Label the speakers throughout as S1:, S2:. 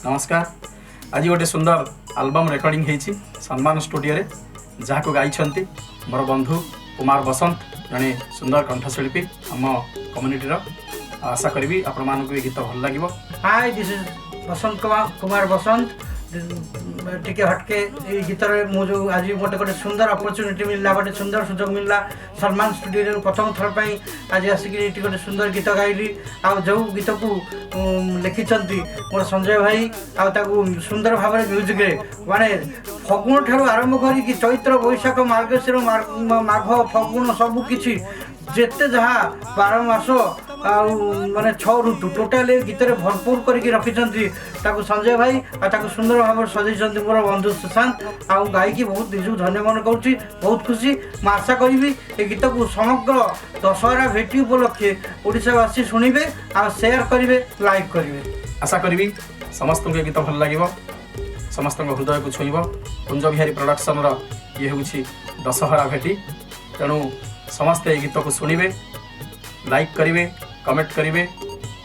S1: नमस्कार। आज गोटे सुंदर एल्बम रेकर्डिंग होती सम्मान स्टूडियो रे जहाँ को गाई मोर बंधु कुमार बसंत जड़े सुंदर कंठशिल्पी आम कम्युनिटी आशा करी आपण मानक गीत भल लगे।
S2: हाय, दिस इज बसंत कुमार बसंत टिके हटके ये गीत मुझे आज गोटे गोटे सुंदर अपॉर्चुनिटी मिलला, गोटे सुंदर सुजोग मिलला। सम्मान स्टूडियो प्रथम थर पर आज आसिक गोटे सुंदर गीत गाइली। जो गीत को लिखिं मोर संजय भाई आउ सुंदर भाव म्यूजिक माने फगुण ठार आरंभ करी चैत्र बैशाख मार्गशीर माघ फगुण सबकि जेते जहाँ 12 मास माने 6 ऋतु टोटाल गीत भरपूर करके रखिंट संजय भाई आ सुंदर भाव सजाई मोर बंधु सुशांत आ गायकी बहुत निज धन्य मन करुँच। बहुत खुशी मैं आशा करी ये गीत को समग्र दशहरा भेटी उपलक्षे ओडिशावासी शुणवे आ शेयर करेंगे, लाइक करेंगे।
S1: आशा करी समस्त गीत भल लगे, समस्त हृदय को छुईब। कुंज बिहारी प्रोडक्शन ये हूँ दशहरा भेटी, तेणु समस्ते ये गीत को शुणवे, लाइक करेंगे, कमेंट करेंगे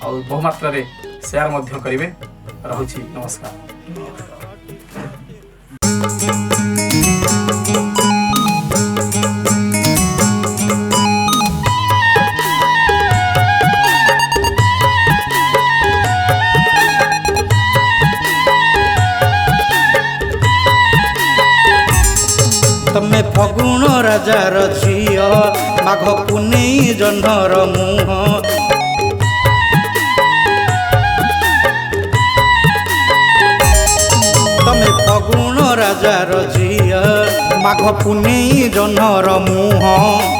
S1: और बहुमात्रा रे शेयर मध्य करेंगे। रहुछि नमस्कार।
S2: तमे फगुण राजार झियो माघ पुनेई जह्नर मुह तमे फगुण राजार झियो माघ पुनेई जह्नर मुह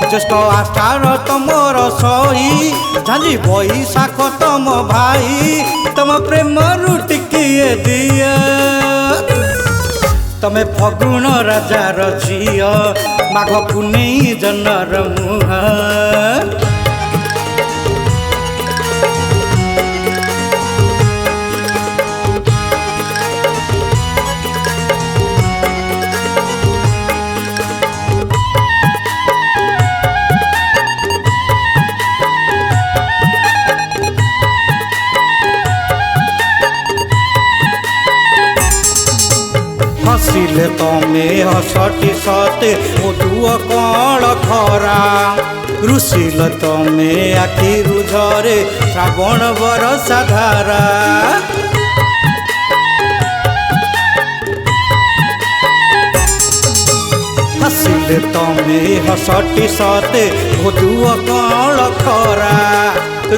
S2: ज्येष्ठ आषाढ़ तमर सही झांझी बैशाख तम भाई तम प्रेम रुटिकिए दिया तमे फगुण राजार झियो माघ पुनेई जह्नर मुह। हसिले तमे हसटी सते मधुआ कण खरा रुसिल तमे आखिरु झरे श्रावण बरसा धारा हसिले तमे हसटी सते मधुआ कण खरा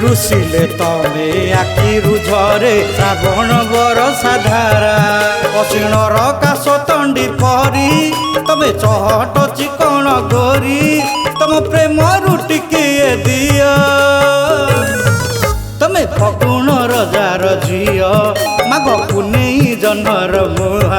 S2: रुसिले तमे आखिरु झरे श्रावण बरसा धारा असीणर काश तंडी परी तमे चहट चिकण गोरी तम प्रेम रुटिकिए दिया तमे फगुण राजार झियो माघ पुनेई जह्नर मुह।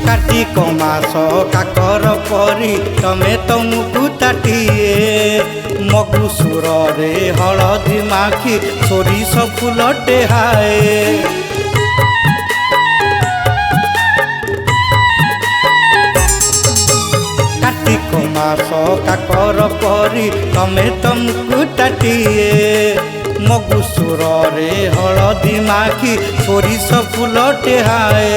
S2: कार्तिक मास काकर परी तमे तमकु ताटिए मगुसुर रे हलदी माखी सोरिष फूल टेहाए कार्तिक मास काकर परी तमे तमकु ताटिए मगुसुर रे हलदी माखी सोरिष फूल टेहाए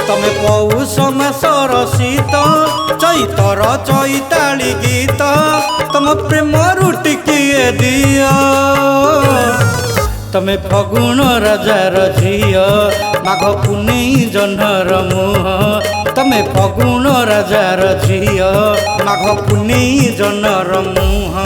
S2: तमे पौष मासर शीत चैतर चैताली गीत तम प्रेम रुटिकिए दिया तमे फगुण राजार झियो माघ पुनेई जह्नर मुह तमे फगुण राजार झियो माघ पुनेई जह्नर मुह।